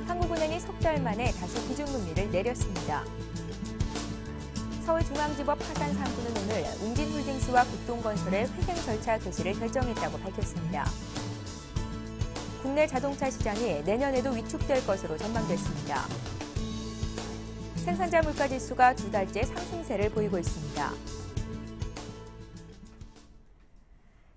한국은행이 석 달 만에 다시 기준금리를 내렸습니다. 서울중앙지법 화산상부는 오늘 웅진홀딩스와 국동건설의 회생 절차 개시를 결정했다고 밝혔습니다. 국내 자동차 시장이 내년에도 위축될 것으로 전망됐습니다. 생산자 물가지수가 두 달째 상승세를 보이고 있습니다.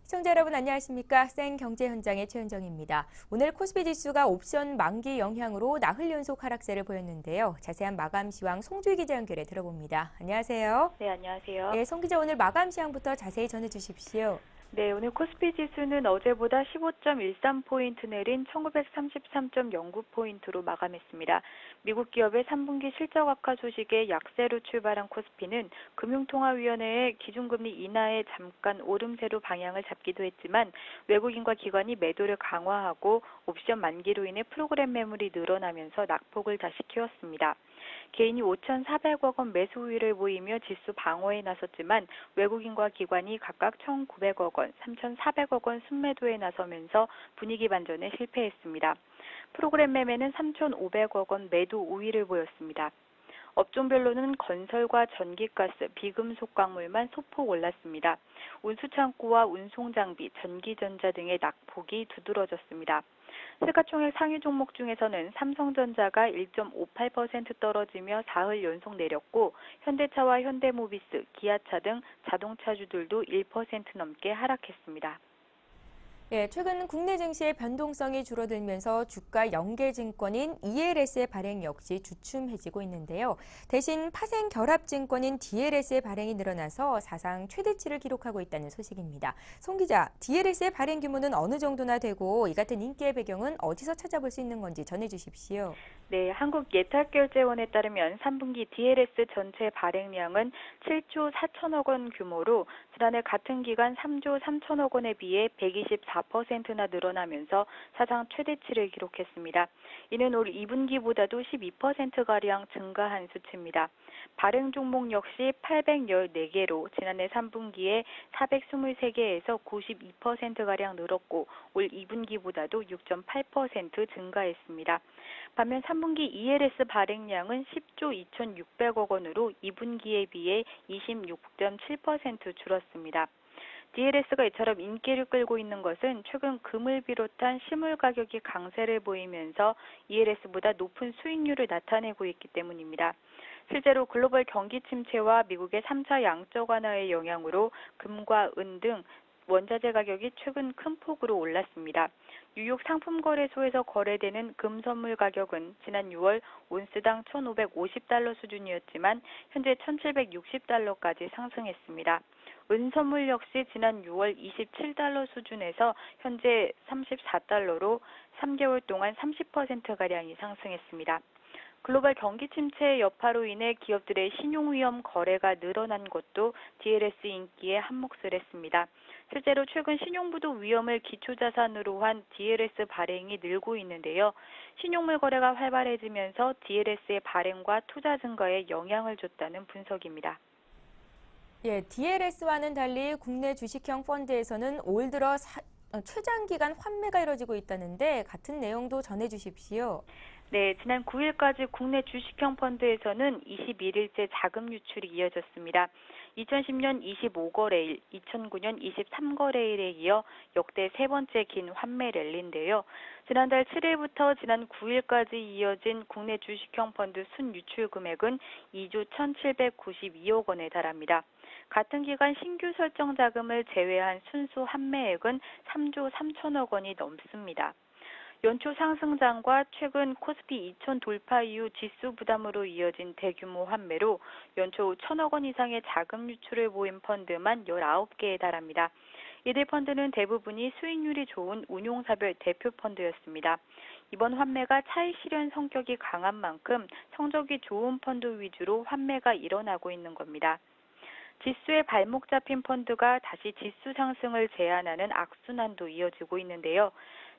시청자 여러분 안녕하십니까? 생경제 현장의 최은정입니다. 오늘 코스피 지수가 옵션 만기 영향으로 나흘 연속 하락세를 보였는데요. 자세한 마감 시황 송주희 기자 연결해 들어봅니다. 안녕하세요. 네, 안녕하세요. 네, 송 기자 오늘 마감 시황부터 자세히 전해 주십시오. 네, 오늘 코스피 지수는 어제보다 15.13포인트 내린 1933.09포인트로 마감했습니다. 미국 기업의 3분기 실적 악화 소식에 약세로 출발한 코스피는 금융통화위원회의 기준금리 인하에 잠깐 오름세로 방향을 잡기도 했지만 외국인과 기관이 매도를 강화하고 옵션 만기로 인해 프로그램 매물이 늘어나면서 낙폭을 다시 키웠습니다. 개인이 5,400억 원 매수 우위를 보이며 지수 방어에 나섰지만 외국인과 기관이 각각 1,900억 원, 3,400억 원 순매도에 나서면서 분위기 반전에 실패했습니다. 프로그램 매매는 3,500억 원 매도 우위를 보였습니다. 업종별로는 건설과 전기가스, 비금속 광물만 소폭 올랐습니다. 운수창고와 운송장비, 전기전자 등의 낙폭이 두드러졌습니다. 시가총액 상위 종목 중에서는 삼성전자가 1.58% 떨어지며 4흘 연속 내렸고 현대차와 현대모비스, 기아차 등 자동차주들도 1% 넘게 하락했습니다. 예, 최근 국내 증시의 변동성이 줄어들면서 주가 연계증권인 ELS의 발행 역시 주춤해지고 있는데요. 대신 파생 결합증권인 DLS의 발행이 늘어나서 사상 최대치를 기록하고 있다는 소식입니다. 송 기자, DLS의 발행 규모는 어느 정도나 되고 이 같은 인기의 배경은 어디서 찾아볼 수 있는 건지 전해주십시오. 네, 한국예탁결제원에 따르면 3분기 DLS 전체 발행량은 7조 4천억 원 규모로 지난해 같은 기간 3조 3천억 원에 비해 124%나 늘어나면서 사상 최대치를 기록했습니다. 이는 올 2분기보다도 12%가량 증가한 수치입니다. 발행 종목 역시 814개로 지난해 3분기에 423개에서 92%가량 늘었고 올 2분기보다도 6.8% 증가했습니다. 반면 3분기 ELS 발행량은 10조 2,600억 원으로 2분기에 비해 26.7% 줄었습니다. DLS가 이처럼 인기를 끌고 있는 것은 최근 금을 비롯한 실물 가격이 강세를 보이면서 ELS보다 높은 수익률을 나타내고 있기 때문입니다. 실제로 글로벌 경기 침체와 미국의 3차 양적 완화의 영향으로 금과 은 등 원자재 가격이 최근 큰 폭으로 올랐습니다. 뉴욕 상품거래소에서 거래되는 금 선물 가격은 지난 6월 온스당 1,550달러 수준이었지만 현재 1,760달러까지 상승했습니다. 은 선물 역시 지난 6월 27달러 수준에서 현재 34달러로 3개월 동안 30%가량이 상승했습니다. 글로벌 경기 침체의 여파로 인해 기업들의 신용위험 거래가 늘어난 것도 DLS 인기에 한몫을 했습니다. 실제로 최근 신용부도 위험을 기초자산으로 한 DLS 발행이 늘고 있는데요. 신용물 거래가 활발해지면서 DLS의 발행과 투자 증가에 영향을 줬다는 분석입니다. 예, DLS와는 달리 국내 주식형 펀드에서는 올 들어 최장기간 환매가 이뤄지고 있다는데 같은 내용도 전해주십시오. 네, 지난 9일까지 국내 주식형 펀드에서는 21일째 자금 유출이 이어졌습니다. 2010년 25거래일, 2009년 23거래일에 이어 역대 세 번째 긴 환매 랠리인데요. 지난달 7일부터 지난 9일까지 이어진 국내 주식형 펀드 순유출 금액은 2조 1,792억 원에 달합니다. 같은 기간 신규 설정 자금을 제외한 순수 환매액은 3조 3천억 원이 넘습니다. 연초 상승장과 최근 코스피 2천 돌파 이후 지수 부담으로 이어진 대규모 환매로 연초 1,000억 원 이상의 자금 유출을 보인 펀드만 19개에 달합니다. 이들 펀드는 대부분이 수익률이 좋은 운용사별 대표 펀드였습니다. 이번 환매가 차익 실현 성격이 강한 만큼 성적이 좋은 펀드 위주로 환매가 일어나고 있는 겁니다. 지수에 발목 잡힌 펀드가 다시 지수 상승을 제한하는 악순환도 이어지고 있는데요.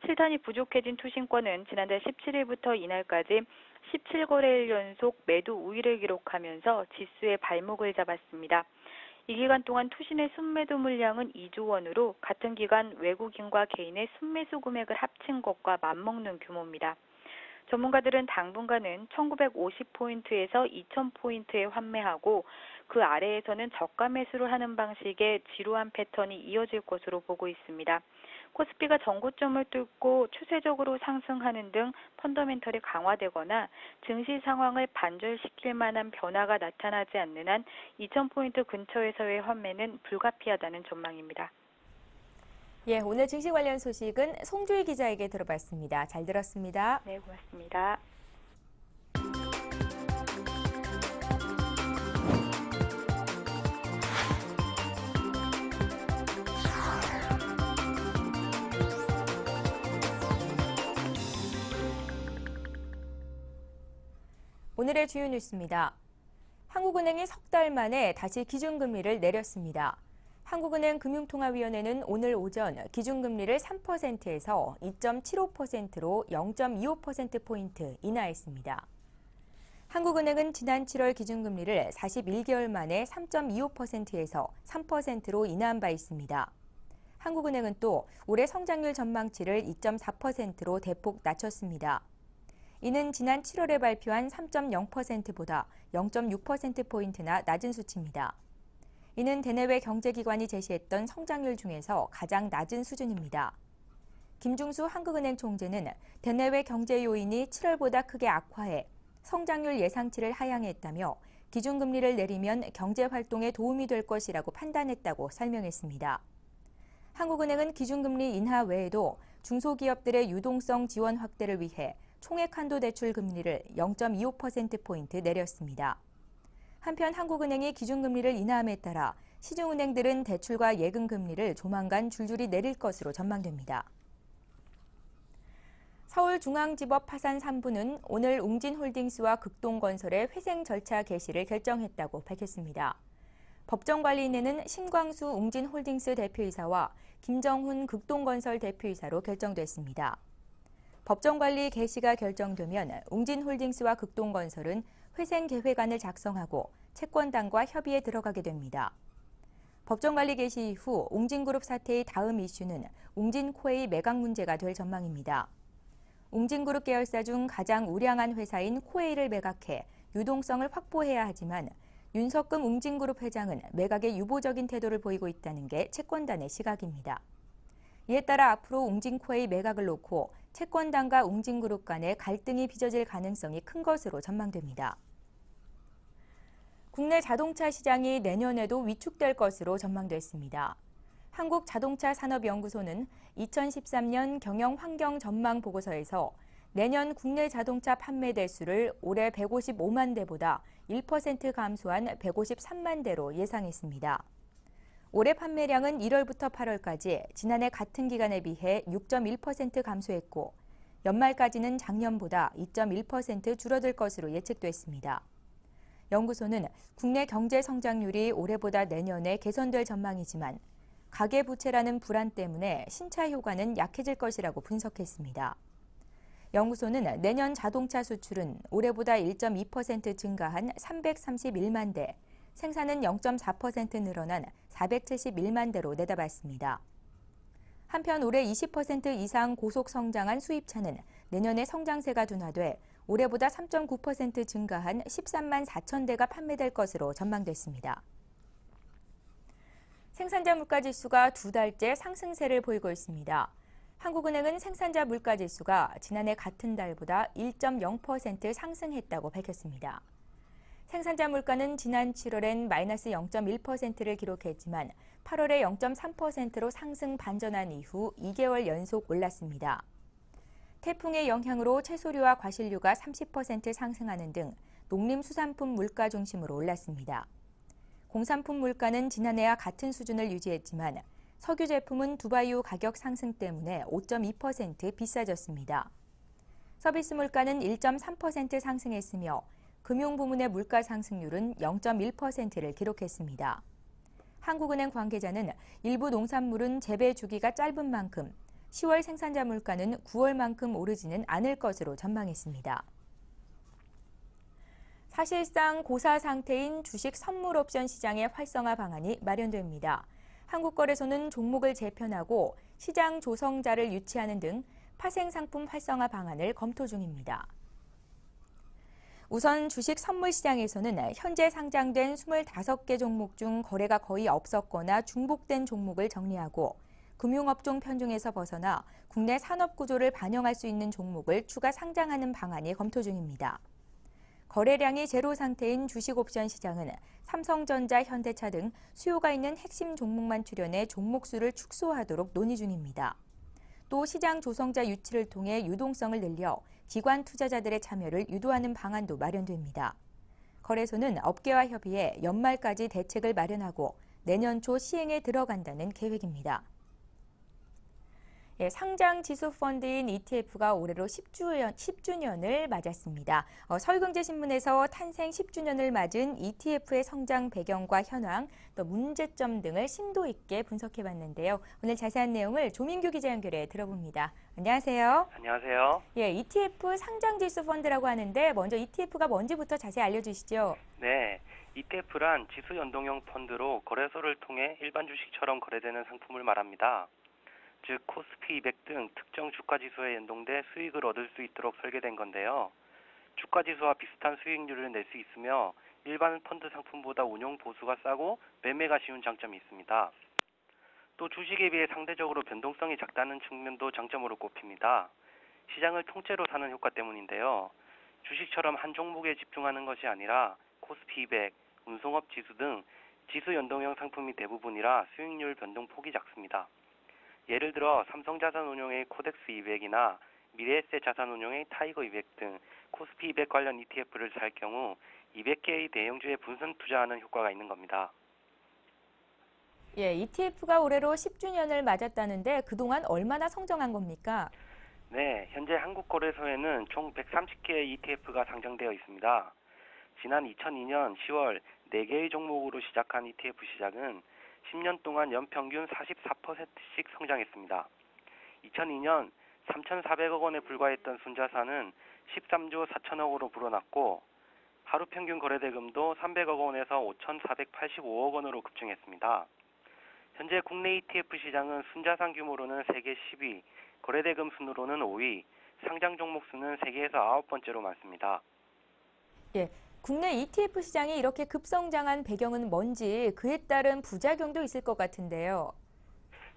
실탄이 부족해진 투신권은 지난달 17일부터 이날까지 17거래일 연속 매도 우위를 기록하면서 지수의 발목을 잡았습니다. 이 기간 동안 투신의 순매도 물량은 2조 원으로 같은 기간 외국인과 개인의 순매수 금액을 합친 것과 맞먹는 규모입니다. 전문가들은 당분간은 1950포인트에서 2000포인트에 환매하고 그 아래에서는 저가 매수를 하는 방식의 지루한 패턴이 이어질 것으로 보고 있습니다. 코스피가 전고점을 뚫고 추세적으로 상승하는 등 펀더멘털이 강화되거나 증시 상황을 반전시킬 만한 변화가 나타나지 않는 한 2000포인트 근처에서의 환매는 불가피하다는 전망입니다. 예, 오늘 증시 관련 소식은 송주희 기자에게 들어봤습니다. 잘 들었습니다. 네, 고맙습니다. 오늘의 주요 뉴스입니다. 한국은행이 석 달 만에 다시 기준금리를 내렸습니다. 한국은행 금융통화위원회는 오늘 오전 기준금리를 3%에서 2.75%로 0.25%포인트 인하했습니다. 한국은행은 지난 7월 기준금리를 41개월 만에 3.25%에서 3%로 인하한 바 있습니다. 한국은행은 또 올해 성장률 전망치를 2.4%로 대폭 낮췄습니다. 이는 지난 7월에 발표한 3.0%보다 0.6%포인트나 낮은 수치입니다. 이는 대내외 경제기관이 제시했던 성장률 중에서 가장 낮은 수준입니다. 김중수 한국은행 총재는 대내외 경제 요인이 7월보다 크게 악화해 성장률 예상치를 하향했다며 기준금리를 내리면 경제활동에 도움이 될 것이라고 판단했다고 설명했습니다. 한국은행은 기준금리 인하 외에도 중소기업들의 유동성 지원 확대를 위해 총액 한도 대출 금리를 0.25%포인트 내렸습니다. 한편 한국은행이 기준금리를 인하함에 따라 시중은행들은 대출과 예금금리를 조만간 줄줄이 내릴 것으로 전망됩니다. 서울중앙지법 파산 3부는 오늘 웅진홀딩스와 극동건설의 회생 절차 개시를 결정했다고 밝혔습니다. 법정관리인회는 신광수 웅진홀딩스 대표이사와 김정훈 극동건설 대표이사로 결정됐습니다. 법정관리 개시가 결정되면 웅진홀딩스와 극동건설은 회생계획안을 작성하고 채권단과 협의에 들어가게 됩니다. 법정관리 개시 이후 웅진그룹 사태의 다음 이슈는 웅진코웨이 매각 문제가 될 전망입니다. 웅진그룹 계열사 중 가장 우량한 회사인 코웨이를 매각해 유동성을 확보해야 하지만 윤석금 웅진그룹 회장은 매각에 유보적인 태도를 보이고 있다는 게 채권단의 시각입니다. 이에 따라 앞으로 웅진코웨이 매각을 놓고 채권단과 웅진그룹 간의 갈등이 빚어질 가능성이 큰 것으로 전망됩니다. 국내 자동차 시장이 내년에도 위축될 것으로 전망됐습니다. 한국자동차산업연구소는 2013년 경영환경 전망 보고서에서 내년 국내 자동차 판매 대수를 올해 155만 대보다 1% 감소한 153만 대로 예상했습니다. 올해 판매량은 1월부터 8월까지 지난해 같은 기간에 비해 6.1% 감소했고 연말까지는 작년보다 2.1% 줄어들 것으로 예측됐습니다. 연구소는 국내 경제 성장률이 올해보다 내년에 개선될 전망이지만 가계부채라는 불안 때문에 신차 효과는 약해질 것이라고 분석했습니다. 연구소는 내년 자동차 수출은 올해보다 1.2% 증가한 331만 대, 생산은 0.4% 늘어난 471만 대로 내다봤습니다. 한편 올해 20% 이상 고속 성장한 수입차는 내년에 성장세가 둔화돼 올해보다 3.9% 증가한 13만 4천 대가 판매될 것으로 전망됐습니다. 생산자 물가지수가 두 달째 상승세를 보이고 있습니다. 한국은행은 생산자 물가지수가 지난해 같은 달보다 1.0% 상승했다고 밝혔습니다. 생산자 물가는 지난 7월엔 마이너스 0.1%를 기록했지만 8월에 0.3%로 상승 반전한 이후 2개월 연속 올랐습니다. 태풍의 영향으로 채소류와 과실류가 30% 상승하는 등 농림수산품 물가 중심으로 올랐습니다. 공산품 물가는 지난해와 같은 수준을 유지했지만 석유 제품은 두바이유 가격 상승 때문에 5.2% 비싸졌습니다. 서비스 물가는 1.3% 상승했으며 금융 부문의 물가 상승률은 0.1%를 기록했습니다. 한국은행 관계자는 일부 농산물은 재배 주기가 짧은 만큼 10월 생산자 물가는 9월만큼 오르지는 않을 것으로 전망했습니다. 사실상 고사 상태인 주식 선물 옵션 시장의 활성화 방안이 마련됩니다. 한국거래소는 종목을 재편하고 시장 조성자를 유치하는 등 파생 상품 활성화 방안을 검토 중입니다. 우선 주식 선물 시장에서는 현재 상장된 25개 종목 중 거래가 거의 없었거나 중복된 종목을 정리하고 금융업종 편중에서 벗어나 국내 산업 구조를 반영할 수 있는 종목을 추가 상장하는 방안이 검토 중입니다. 거래량이 제로 상태인 주식 옵션 시장은 삼성전자, 현대차 등 수요가 있는 핵심 종목만 출연해 종목 수를 축소하도록 논의 중입니다. 또 시장 조성자 유치를 통해 유동성을 늘려 기관 투자자들의 참여를 유도하는 방안도 마련됩니다. 거래소는 업계와 협의해 연말까지 대책을 마련하고 내년 초 시행에 들어간다는 계획입니다. 상장 지수 펀드인 ETF가 올해로 10주년을 맞았습니다. 서울경제신문에서 탄생 10주년을 맞은 ETF의 성장 배경과 현황, 또 문제점 등을 심도 있게 분석해봤는데요. 오늘 자세한 내용을 조민규 기자 연결해 들어봅니다. 안녕하세요. 안녕하세요. ETF 상장 지수 펀드라고 하는데 먼저 ETF가 뭔지부터 자세히 알려주시죠. 네, ETF란 지수 연동형 펀드로 거래소를 통해 일반 주식처럼 거래되는 상품을 말합니다. 즉 코스피 200 등 특정 주가 지수에 연동돼 수익을 얻을 수 있도록 설계된 건데요. 주가 지수와 비슷한 수익률을 낼 수 있으며 일반 펀드 상품보다 운용 보수가 싸고 매매가 쉬운 장점이 있습니다. 또 주식에 비해 상대적으로 변동성이 작다는 측면도 장점으로 꼽힙니다. 시장을 통째로 사는 효과 때문인데요. 주식처럼 한 종목에 집중하는 것이 아니라 코스피 200, 운송업 지수 등 지수 연동형 상품이 대부분이라 수익률 변동폭이 작습니다. 예를 들어 삼성자산운용의 코덱스 200이나 미래에셋 자산운용의 타이거 200 등 코스피 200 관련 ETF를 살 경우 200개의 대형주에 분산 투자하는 효과가 있는 겁니다. ETF가 올해로 10주년을 맞았다는데 그동안 얼마나 성장한 겁니까? 네, 현재 한국거래소에는 총 130개의 ETF가 상장되어 있습니다. 지난 2002년 10월 4개의 종목으로 시작한 ETF 시장은 10년 동안 연평균 44%씩 성장했습니다. 2002년 3,400억 원에 불과했던 순자산은 13조 4천억으로 불어났고 하루 평균 거래대금도 300억 원에서 5,485억 원으로 급증했습니다. 현재 국내 ETF 시장은 순자산 규모로는 세계 10위, 거래대금 순으로는 5위, 상장 종목 수는 세계에서 9번째로 많습니다. 국내 ETF 시장이 이렇게 급성장한 배경은 뭔지 그에 따른 부작용도 있을 것 같은데요.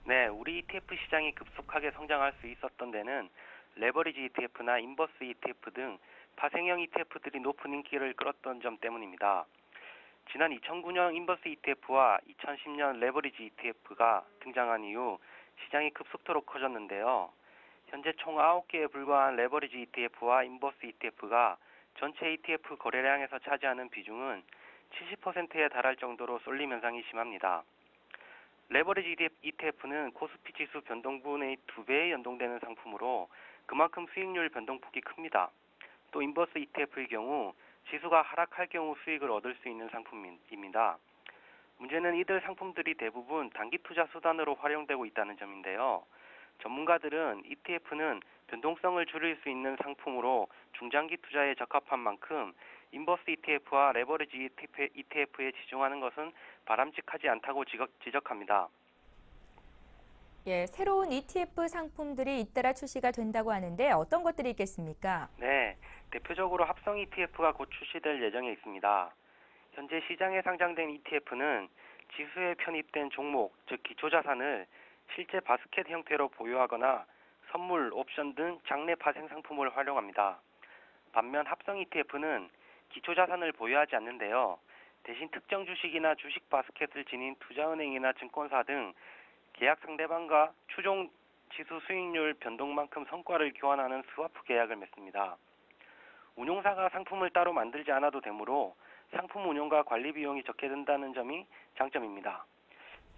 네, 우리 ETF 시장이 급속하게 성장할 수 있었던 데는 레버리지 ETF나 인버스 ETF 등 파생형 ETF들이 높은 인기를 끌었던 점 때문입니다. 지난 2009년 인버스 ETF와 2010년 레버리지 ETF가 등장한 이후 시장이 급속도로 커졌는데요. 현재 총 9개에 불과한 레버리지 ETF와 인버스 ETF가 전체 ETF 거래량에서 차지하는 비중은 70%에 달할 정도로 쏠림 현상이 심합니다. 레버리지 ETF는 코스피 지수 변동분의 2배에 연동되는 상품으로 그만큼 수익률 변동폭이 큽니다. 또 인버스 ETF의 경우 지수가 하락할 경우 수익을 얻을 수 있는 상품입니다. 문제는 이들 상품들이 대부분 단기 투자 수단으로 활용되고 있다는 점인데요. 전문가들은 ETF는 변동성을 줄일 수 있는 상품으로 중장기 투자에 적합한 만큼 인버스 ETF와 레버리지 ETF에 치중하는 것은 바람직하지 않다고 지적합니다. 새로운 ETF 상품들이 잇따라 출시가 된다고 하는데 어떤 것들이 있겠습니까? 네, 대표적으로 합성 ETF가 곧 출시될 예정에 있습니다. 현재 시장에 상장된 ETF는 지수에 편입된 종목, 즉 기초자산을 실제 바스켓 형태로 보유하거나 선물, 옵션 등 장내 파생 상품을 활용합니다. 반면 합성 ETF는 기초자산을 보유하지 않는데요. 대신 특정 주식이나 주식 바스켓을 지닌 투자은행이나 증권사 등 계약 상대방과 추종 지수 수익률 변동만큼 성과를 교환하는 스와프 계약을 맺습니다. 운용사가 상품을 따로 만들지 않아도 되므로 상품 운용과 관리 비용이 적게 든다는 점이 장점입니다.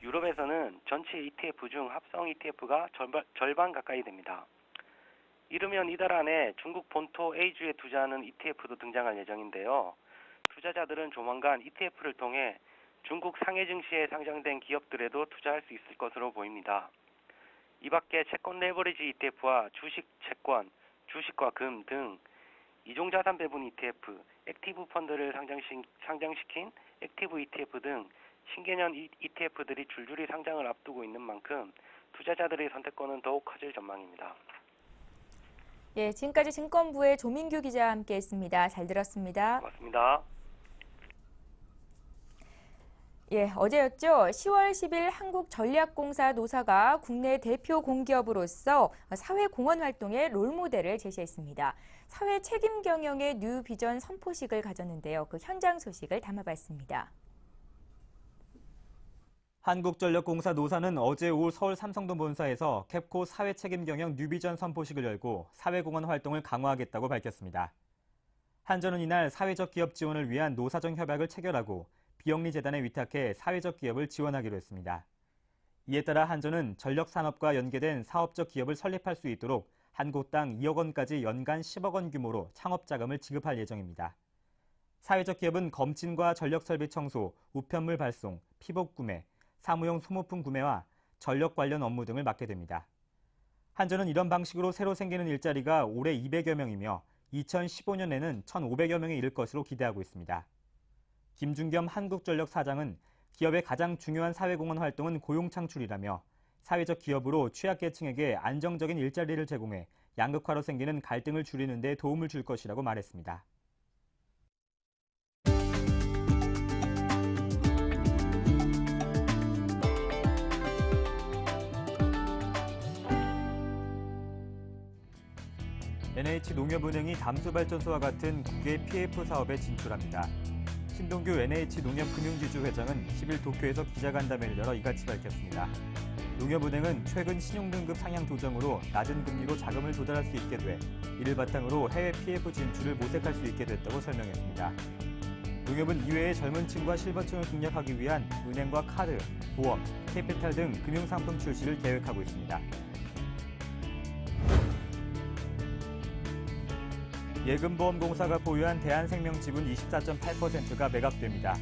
유럽에서는 전체 ETF 중 합성 ETF가 절반 가까이 됩니다. 이르면 이달 안에 중국 본토 A주에 투자하는 ETF도 등장할 예정인데요. 투자자들은 조만간 ETF를 통해 중국 상해 증시에 상장된 기업들에도 투자할 수 있을 것으로 보입니다. 이 밖에 채권 레버리지 ETF와 주식 채권, 주식과 금 등 이종자산 배분 ETF, 액티브 펀드를 상장시킨 액티브 ETF 등 신개념 ETF들이 줄줄이 상장을 앞두고 있는 만큼 투자자들의 선택권은 더욱 커질 전망입니다. 예, 지금까지 증권부의 조민규 기자와 함께했습니다. 잘 들었습니다. 고맙습니다. 예, 어제였죠. 10월 10일 한국전략공사 노사가 국내 대표 공기업으로서 사회공헌 활동의 롤모델을 제시했습니다. 사회 책임 경영의 뉴 비전 선포식을 가졌는데요. 그 현장 소식을 담아봤습니다. 한국전력공사 노사는 어제 오후 서울 삼성동 본사에서 캡코 사회 책임 경영 뉴 비전 선포식을 열고 사회공헌 활동을 강화하겠다고 밝혔습니다. 한전은 이날 사회적 기업 지원을 위한 노사정 협약을 체결하고 비영리재단에 위탁해 사회적 기업을 지원하기로 했습니다. 이에 따라 한전은 전력산업과 연계된 사업적 기업을 설립할 수 있도록 한 곳당 2억 원까지 연간 10억 원 규모로 창업자금을 지급할 예정입니다. 사회적 기업은 검진과 전력설비 청소, 우편물 발송, 피복 구매, 사무용 소모품 구매와 전력 관련 업무 등을 맡게 됩니다. 한전은 이런 방식으로 새로 생기는 일자리가 올해 200여 명이며 2015년에는 1,500여 명에 이를 것으로 기대하고 있습니다. 김준겸 한국전력 사장은 기업의 가장 중요한 사회공헌 활동은 고용 창출이라며 사회적 기업으로 취약계층에게 안정적인 일자리를 제공해 양극화로 생기는 갈등을 줄이는 데 도움을 줄 것이라고 말했습니다. NH농협은행이 담수발전소와 같은 국외 PF 사업에 진출합니다. 신동규 NH농협금융지주 회장은 10일 도쿄에서 기자간담회를 열어 이같이 밝혔습니다. 농협은행은 최근 신용등급 상향 조정으로 낮은 금리로 자금을 조달할 수 있게 돼 이를 바탕으로 해외 PF 진출을 모색할 수 있게 됐다고 설명했습니다. 농협은 이외에 젊은 층과 실버층을 공략하기 위한 은행과 카드, 보험, 캐피탈 등 금융상품 출시를 계획하고 있습니다. 예금보험공사가 보유한 대한생명 지분 24.8%가 매각됩니다.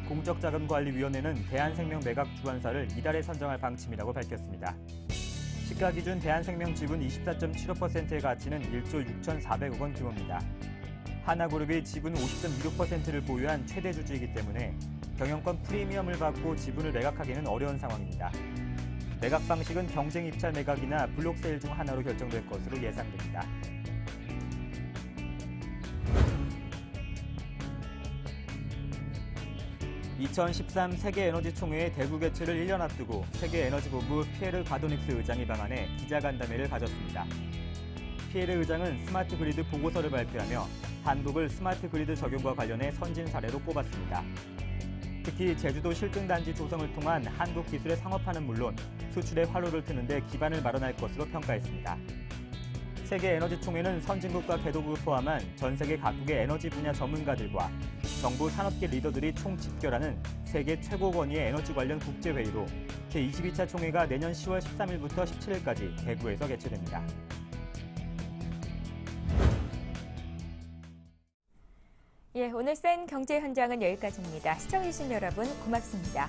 공적자금관리위원회는 대한생명 매각 주관사를 이달에 선정할 방침이라고 밝혔습니다. 시가 기준 대한생명 지분 24.75%의 가치는 1조 6,400억 원 규모입니다. 하나그룹이 지분 50.26%를 보유한 최대 주주이기 때문에 경영권 프리미엄을 받고 지분을 매각하기는 어려운 상황입니다. 매각 방식은 경쟁 입찰 매각이나 블록세일 중 하나로 결정될 것으로 예상됩니다. (2013) 세계에너지총회의 대구 개최를 1년 앞두고 세계에너지본부 피에르 가도닉스 의장이 방한해 기자간담회를 가졌습니다. 피에르 의장은 스마트 그리드 보고서를 발표하며 한국을 스마트 그리드 적용과 관련해 선진 사례로 꼽았습니다. 특히 제주도 실증단지 조성을 통한 한국 기술의 상업화는 물론 수출의 활로를 트는 데 기반을 마련할 것으로 평가했습니다. 세계에너지총회는 선진국과 개도국을 포함한 전 세계 각국의 에너지 분야 전문가들과 정부 산업계 리더들이 총집결하는 세계 최고 권위의 에너지 관련 국제회의로 제22차 총회가 내년 10월 13일부터 17일까지 대구에서 개최됩니다. 예, 오늘 센 경제 현장은 여기까지입니다. 시청해주신 여러분 고맙습니다.